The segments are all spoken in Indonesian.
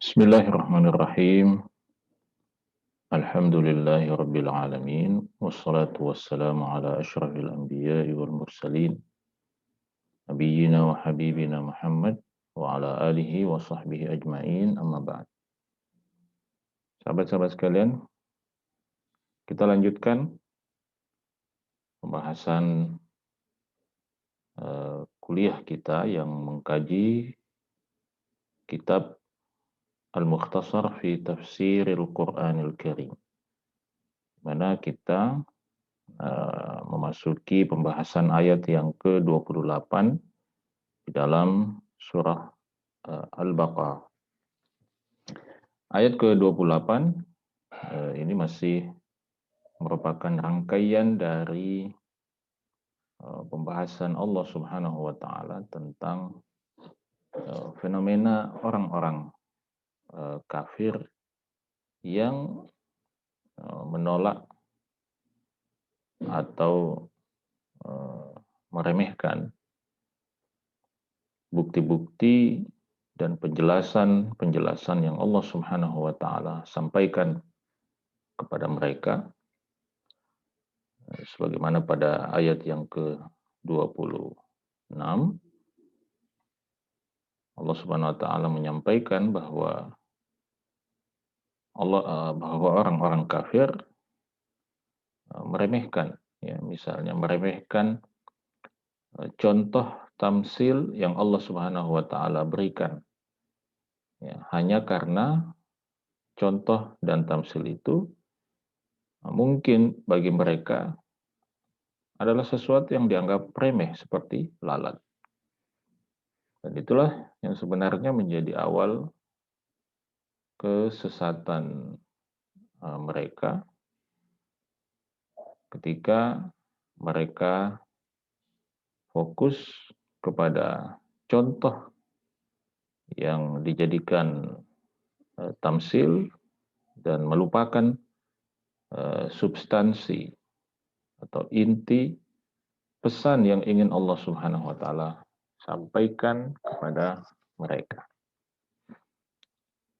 Bismillahirrahmanirrahim. Alhamdulillahi rabbil alamin. Wassalatu wassalamu ala asyrafil anbiya'i wal mursalin. Nabiyyina wa habibina Muhammad wa ala alihi wa sahbihi ajma'in. Amma ba'd. Sahabat-sahabat sekalian, kita lanjutkan pembahasan kuliah kita yang mengkaji kitab Al-Mukhtasar fi Tafsiril Qur'anil Karim. Mana kita memasuki pembahasan ayat yang ke-28 di dalam surah Al-Baqarah. Ayat ke-28 ini masih merupakan rangkaian dari pembahasan Allah Subhanahu wa taala tentang fenomena orang-orang kafir yang menolak atau meremehkan bukti-bukti dan penjelasan-penjelasan yang Allah Subhanahu wa taala sampaikan kepada mereka, sebagaimana pada ayat yang ke-26 Allah Subhanahu wa taala menyampaikan bahwa orang-orang kafir meremehkan, ya, misalnya meremehkan contoh tamsil yang Allah Subhanahu wa taala berikan, ya, hanya karena contoh dan tamsil itu mungkin bagi mereka adalah sesuatu yang dianggap remeh seperti lalat. Dan itulah yang sebenarnya menjadi awal kesesatan mereka ketika mereka fokus kepada contoh yang dijadikan tamsil dan melupakan substansi atau inti pesan yang ingin Allah Subhanahu wa taala sampaikan kepada mereka.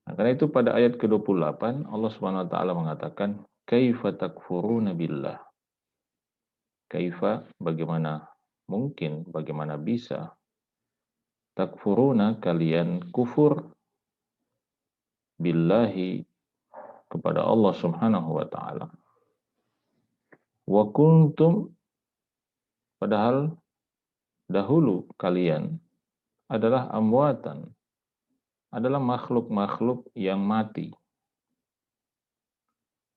Nah, karena itu pada ayat ke-28 Allah Subhanahu wa taala mengatakan kaifa takfuruna billah. Kaifa, bagaimana mungkin, bagaimana bisa takfuruna, kalian kufur billahi, kepada Allah Subhanahu wa taala. Wa kuntum, padahal dahulu kalian adalah amwatan, adalah makhluk-makhluk yang mati.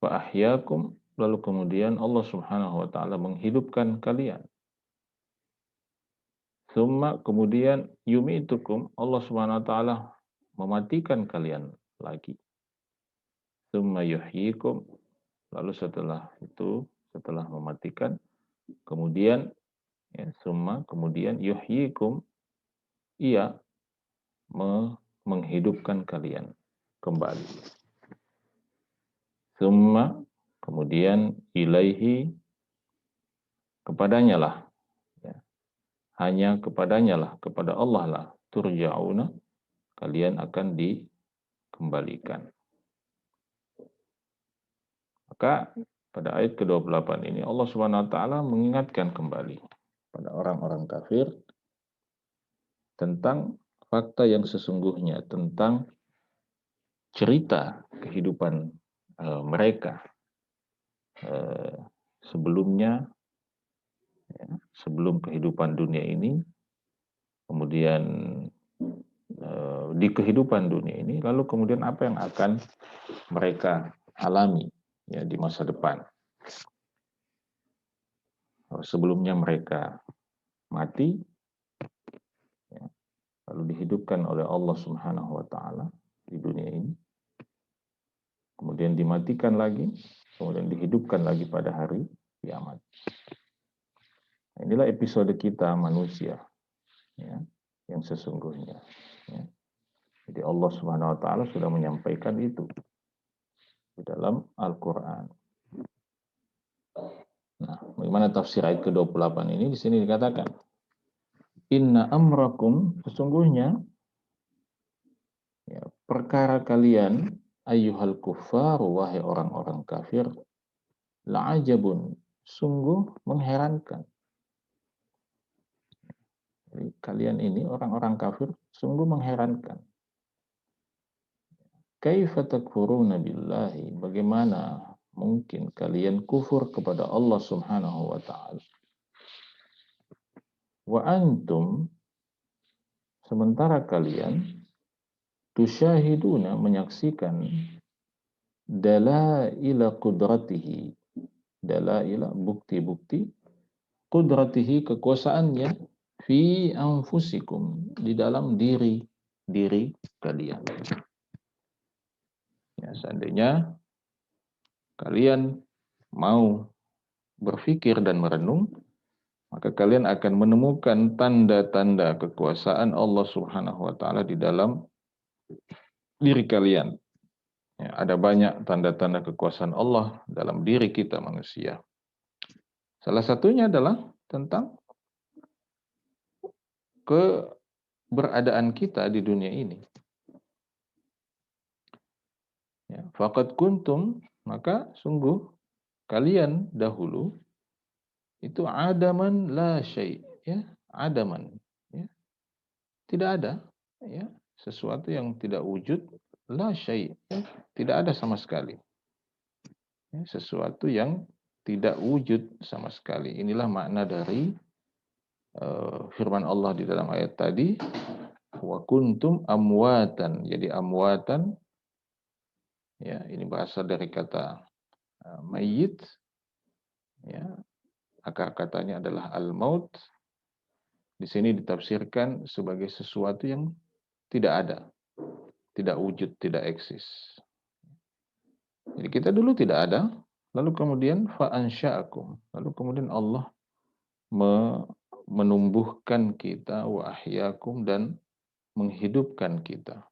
Fa ahyakum, lalu kemudian Allah Subhanahu wa taala menghidupkan kalian. Tsumma, kemudian yumitukum, Allah Subhanahu wa taala mematikan kalian lagi. Tsumma yuhyikum, lalu setelah itu, setelah mematikan, kemudian ya, tsumma, kemudian yuhyikum, ia menghidupkan kalian kembali. Tsumma, kemudian ilaihi, kepadanya lah, ya, hanya kepadanya lah, kepada Allah lah, turja'una, kalian akan dikembalikan. Maka pada ayat ke-28 ini Allah Subhanahu wa taala mengingatkan kembali pada orang-orang kafir tentang fakta yang sesungguhnya, tentang cerita kehidupan mereka sebelumnya, ya, sebelum kehidupan dunia ini, kemudian di kehidupan dunia ini, lalu kemudian apa yang akan mereka alami, ya, di masa depan. Sebelumnya mereka mati, ya, lalu dihidupkan oleh Allah Subhanahu wa taala di dunia ini, kemudian dimatikan lagi, kemudian dihidupkan lagi pada hari kiamat. Nah, inilah episode kita manusia, ya, yang sesungguhnya, ya. Jadi Allah Subhanahu wa taala sudah menyampaikan itu di dalam Al-Qur'an. Nah, bagaimana tafsir ayat ke-28 ini? Di sini dikatakan, inna amrakum, sesungguhnya, ya, perkara kalian ayyuhal kuffar, wahai orang-orang kafir, la'ajabun, sungguh mengherankan. Jadi, kalian ini orang-orang kafir sungguh mengherankan. Kaifa takfuruna billahi, bagaimana mungkin kalian kufur kepada Allah Subhanahu wa taala. Wa antum, sementara kalian tusyahiduna, menyaksikan dalaila qudratihi, dalaila, bukti-bukti, qudratihi, kekuasaannya, fi anfusikum, di dalam diri kalian. Ya, seandainya kalian mau berpikir dan merenung, maka kalian akan menemukan tanda-tanda kekuasaan Allah Subhanahu wa taala di dalam diri kalian. Ya, ada banyak tanda-tanda kekuasaan Allah dalam diri kita manusia. Salah satunya adalah tentang keberadaan kita di dunia ini. Ya, faqad kuntum, maka sungguh kalian dahulu itu adaman la syai', ya, adaman, ya, tidak ada, ya, sesuatu yang tidak wujud, la syai', ya, tidak ada sama sekali. Ya, sesuatu yang tidak wujud sama sekali. Inilah makna dari firman Allah di dalam ayat tadi, wa kuntum amwatan. Jadi amwatan, ya, ini berasal dari kata mayyit, ya, akar katanya adalah al-maut. Di sini ditafsirkan sebagai sesuatu yang tidak ada, tidak wujud, tidak eksis. Jadi kita dulu tidak ada, lalu kemudian fa'ansya'akum, lalu kemudian Allah menumbuhkan kita, wa ahyakum, dan menghidupkan kita.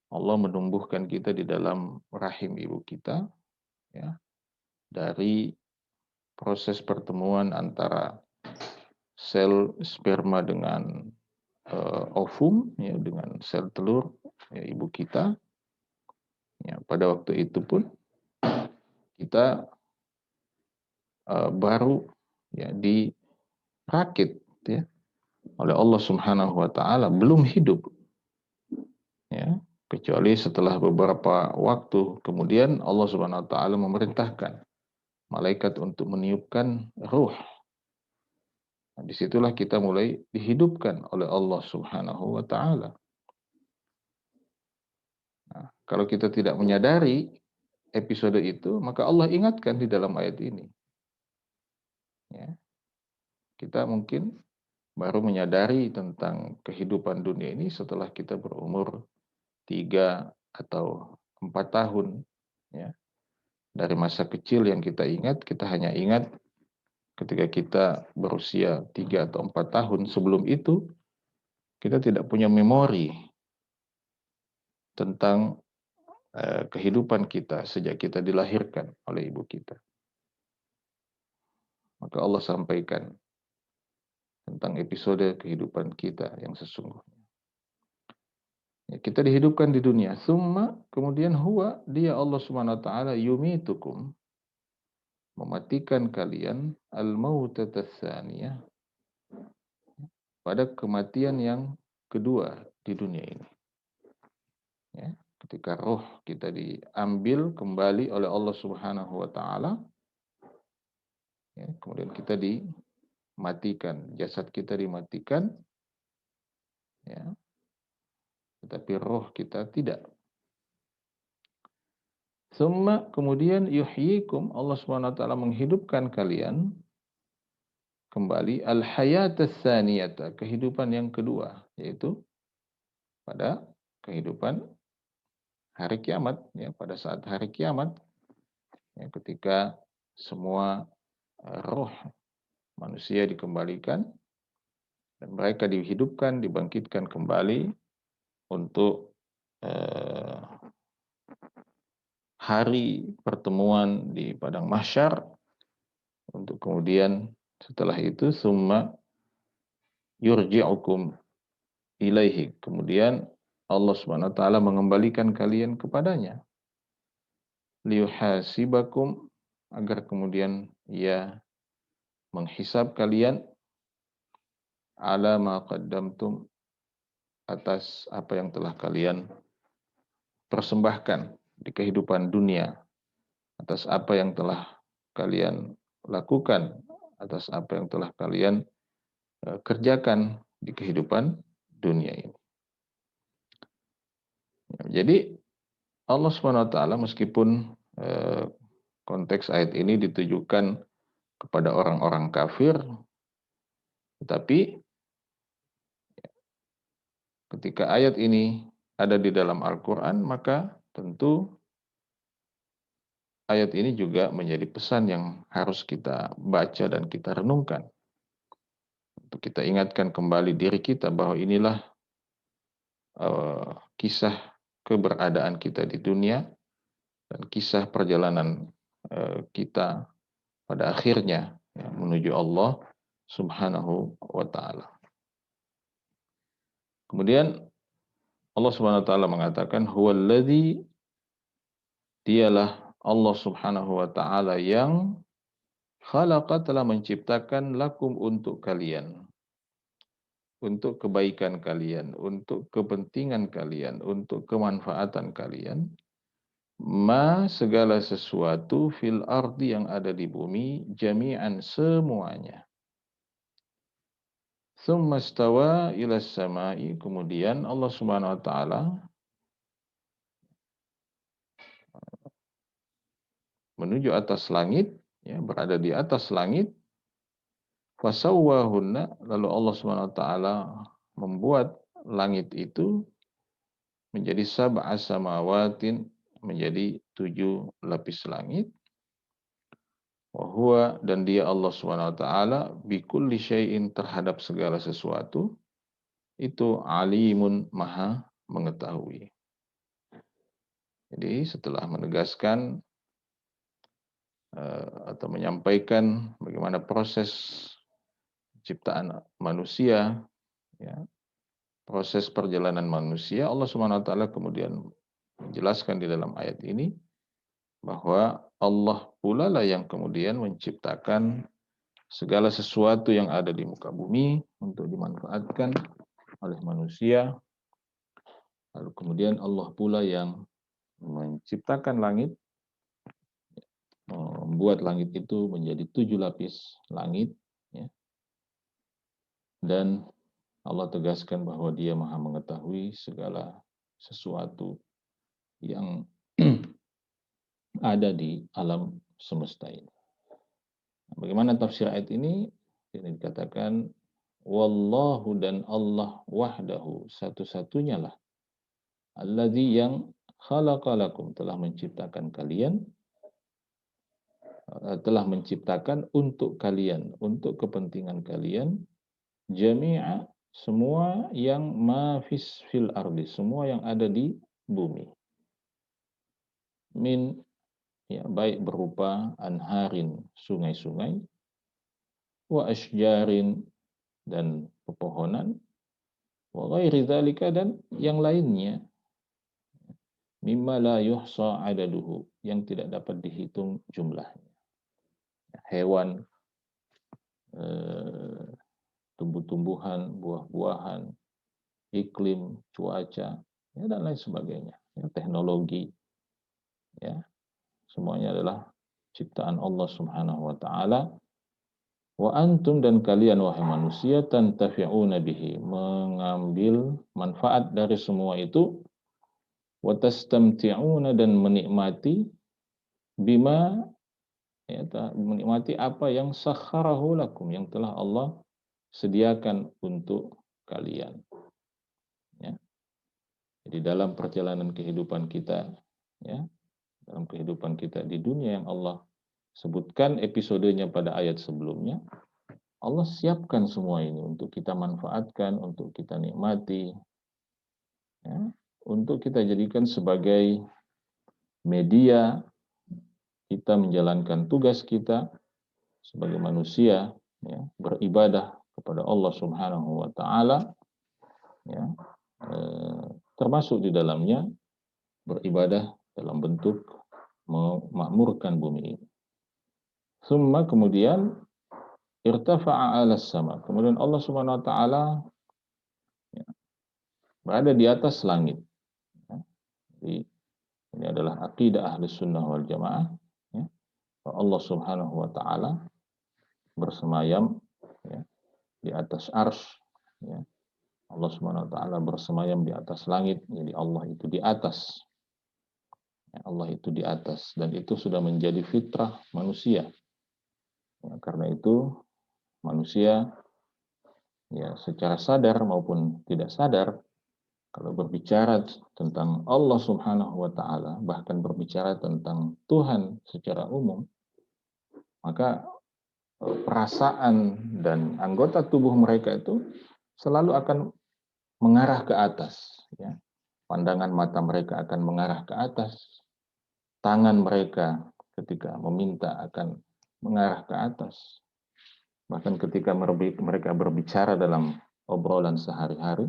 Allah menumbuhkan kita di dalam rahim ibu kita, ya, dari proses pertemuan antara sel sperma dengan ovum, ya, dengan sel telur, ya, ibu kita. Ya, pada waktu itu pun kita baru, ya, dirakit, ya, oleh Allah Subhanahu wa taala, belum hidup. Ya, kecuali setelah beberapa waktu kemudian Allah Subhanahu wa taala memerintahkan malaikat untuk meniupkan ruh. Nah, disitulah kita mulai dihidupkan oleh Allah Subhanahu wa taala. Nah, kalau kita tidak menyadari episode itu, maka Allah ingatkan di dalam ayat ini. Ya, kita mungkin baru menyadari tentang kehidupan dunia ini setelah kita berumur 3 atau 4 tahun. Ya. Dari masa kecil yang kita ingat, kita hanya ingat ketika kita berusia 3 atau 4 tahun. Sebelum itu, kita tidak punya memori tentang kehidupan kita sejak kita dilahirkan oleh ibu kita. Maka Allah sampaikan tentang episode kehidupan kita yang sesungguhnya. Ya, kita dihidupkan di dunia. Summa, kemudian huwa, dia Allah Subhanahu wa taala, yumitukum, mematikan kalian, al-mautata tsaniyah, pada kematian yang kedua di dunia ini. Ya, ketika roh kita diambil kembali oleh Allah Subhanahu wa taala, ya, kemudian kita dimatikan, jasad kita dimatikan, ya, tetapi roh kita tidak. Summa, kemudian yuhyikum, Allah Subhanahu wa taala menghidupkan kalian kembali, al-hayata tsaniyata, kehidupan yang kedua, yaitu pada kehidupan hari kiamat, ya, pada saat hari kiamat, ya, ketika semua roh manusia dikembalikan dan mereka dihidupkan, dibangkitkan kembali untuk hari pertemuan di padang mahsyar, untuk kemudian setelah itu summa yurji'ukum ilaihi, kemudian Allah Subhanahu wa taala mengembalikan kalian kepadanya. Liyuhasibakum, agar kemudian ia menghisab kalian ala ma qaddamtum, atas apa yang telah kalian persembahkan di kehidupan dunia, atas apa yang telah kalian lakukan, atas apa yang telah kalian kerjakan di kehidupan dunia ini. Jadi Allah Subhanahu wa taala, meskipun konteks ayat ini ditujukan kepada orang-orang kafir, tetapi ketika ayat ini ada di dalam Al-Quran, maka tentu ayat ini juga menjadi pesan yang harus kita baca dan kita renungkan. Untuk kita ingatkan kembali diri kita bahwa inilah kisah keberadaan kita di dunia dan kisah perjalanan kita pada akhirnya menuju Allah Subhanahu wa taala. Kemudian Allah Subhanahu wa taala mengatakan, huwallazi, dialah Allah Subhanahu wa taala yang khalaqa, telah menciptakan, lakum, untuk kalian, untuk kebaikan kalian, untuk kepentingan kalian, untuk kemanfaatan kalian, ma, segala sesuatu, fil ardi, yang ada di bumi, jami'an, semuanya. Tsumma stawa ila samai, kemudian Allah Subhanahu wa taala menuju atas langit, ya, berada di atas langit. Fasawwahunna, lalu Allah Subhanahu wa taala membuat langit itu menjadi sab'a samawatin, menjadi 7 lapis langit. Wa huwa, dan dia Allah Subhanahu wa taala, bikulli syai'in, terhadap segala sesuatu, itu alimun, maha mengetahui. Jadi setelah menegaskan atau menyampaikan bagaimana proses ciptaan manusia, ya, proses perjalanan manusia, Allah Subhanahu wa taala kemudian menjelaskan di dalam ayat ini bahwa Allah pula lah yang kemudian menciptakan segala sesuatu yang ada di muka bumi untuk dimanfaatkan oleh manusia. Lalu kemudian Allah pula yang menciptakan langit, membuat langit itu menjadi 7 lapis langit, ya. Dan Allah tegaskan bahwa dia maha mengetahui segala sesuatu yang ada di alam semesta ini. Bagaimana tafsir ayat ini? Ini dikatakan, wallahu, dan Allah wahdahu, satu-satunya lah, alladzi, yang khalaqalakum, telah menciptakan kalian, telah menciptakan untuk kalian, untuk kepentingan kalian, jami'a, semua yang mafis fil ardi, semua yang ada di bumi. Min, ya, baik berupa anharin, sungai-sungai, wa asjarin, dan pepohonan, wa ghairi dzalika, dan yang lainnya, mimma la yuhsa adaduhu, yang tidak dapat dihitung jumlahnya. Hewan, tumbuh-tumbuhan, buah-buahan, iklim, cuaca, ya, dan lain sebagainya. Ya, teknologi, ya, semuanya adalah ciptaan Allah Subhanahu wa taala. Wa antum, dan kalian wahai manusia, tantafi'una bihi, mengambil manfaat dari semua itu, wa tastamti'una, dan menikmati, bima, ya, menikmati apa yang sakharahu lakum, yang telah Allah sediakan untuk kalian. Ya. Jadi dalam perjalanan kehidupan kita, ya, dalam kehidupan kita di dunia yang Allah sebutkan episodenya pada ayat sebelumnya, Allah siapkan semua ini untuk kita manfaatkan, untuk kita nikmati, ya, untuk kita jadikan sebagai media kita menjalankan tugas kita sebagai manusia, ya, beribadah kepada Allah Subhanahu wa taala, ya, termasuk di dalamnya beribadah dalam bentuk memakmurkan bumi ini. Summa kemudian irtafa'a 'alas sama. Kemudian Allah Subhanahu wa taala ya, berada di atas langit. Ya. Jadi ini adalah aqidah Ahlus Sunnah wal Jamaah ya. Allah Subhanahu wa taala bersemayam ya, di atas arsy ya. Allah Subhanahu wa taala bersemayam di atas langit. Jadi Allah itu di atas. Ya, Allah itu di atas dan itu sudah menjadi fitrah manusia. Ya, karena itu manusia ya secara sadar maupun tidak sadar kalau berbicara tentang Allah Subhanahu wa taala, bahkan berbicara tentang Tuhan secara umum, maka perasaan dan anggota tubuh mereka itu selalu akan mengarah ke atas ya. Pandangan mata mereka akan mengarah ke atas. Tangan mereka ketika meminta akan mengarah ke atas. Bahkan ketika mereka berbicara dalam obrolan sehari-hari,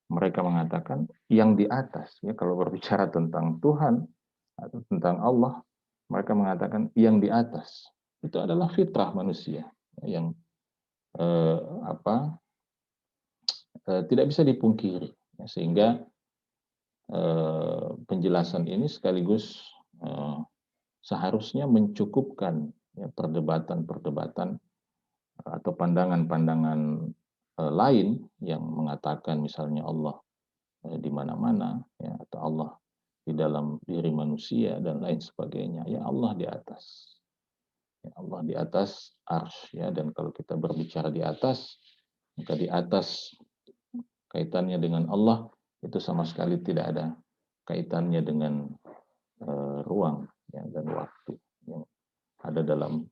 mereka mengatakan yang di atas. Ya, kalau berbicara tentang Tuhan atau tentang Allah, mereka mengatakan yang di atas. Itu adalah fitrah manusia yang tidak bisa dipungkiri. Ya, sehingga penjelasan ini sekaligus seharusnya mencukupkan ya, perdebatan-perdebatan atau pandangan-pandangan lain yang mengatakan misalnya Allah di mana-mana ya, atau Allah di dalam diri manusia dan lain sebagainya. Ya Allah di atas. Ya Allah di atas arsy ya, dan kalau kita berbicara di atas, maka di atas kaitannya dengan Allah itu sama sekali tidak ada kaitannya dengan ruang ya, dan waktu yang ada dalam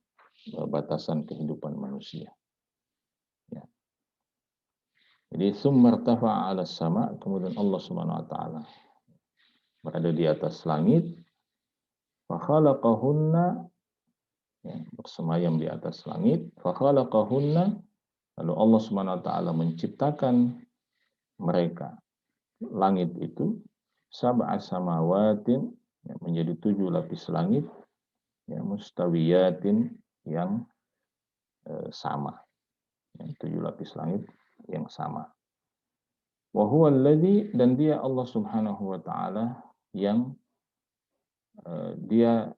batasan kehidupan manusia. Ya. Jadi summartafa 'alas sama, kemudian Allah Subhanahu wa taala berada di atas langit, fa khalaqahunna ya, bersemayam di atas langit, fa khalaqahunna, lalu Allah Subhanahu wa taala menciptakan mereka langit itu sab'a samawatin ya, menjadi 7 lapis langit ya, mustawiyatin yang sama ya, 7 lapis langit yang sama. Wa huwa alladzi, dan dia Allah Subhanahu wa taala yang dia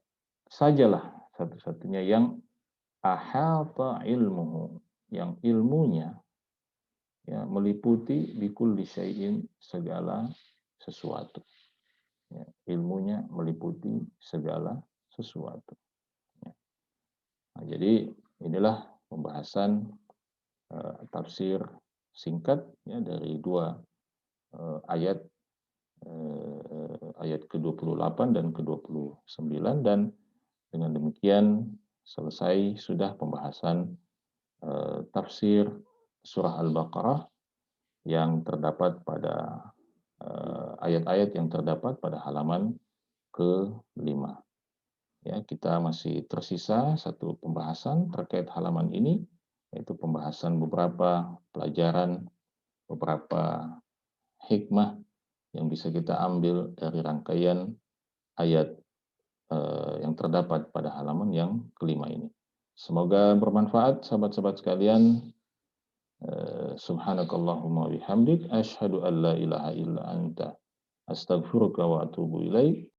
sajalah satu-satunya yang ahata ilmuhu, yang ilmunya ya meliputi bikulli syai'in, segala sesuatu. Ya, ilmunya meliputi segala sesuatu. Ya. Nah, jadi inilah pembahasan tafsir singkat ya dari dua ayat ayat ke-28 dan ke-29, dan dengan demikian selesai sudah pembahasan tafsir surah Al-Baqarah yang terdapat pada ayat-ayat yang terdapat pada halaman ke-5. Ya, kita masih tersisa satu pembahasan terkait halaman ini, yaitu pembahasan beberapa pelajaran, beberapa hikmah yang bisa kita ambil dari rangkaian ayat yang terdapat pada halaman yang ke-5 ini. Semoga bermanfaat sahabat-sahabat sekalian. Subhanakallahumma bihamdik asyhadu an la ilaha illa anta astaghfiruka wa atubu ilaik.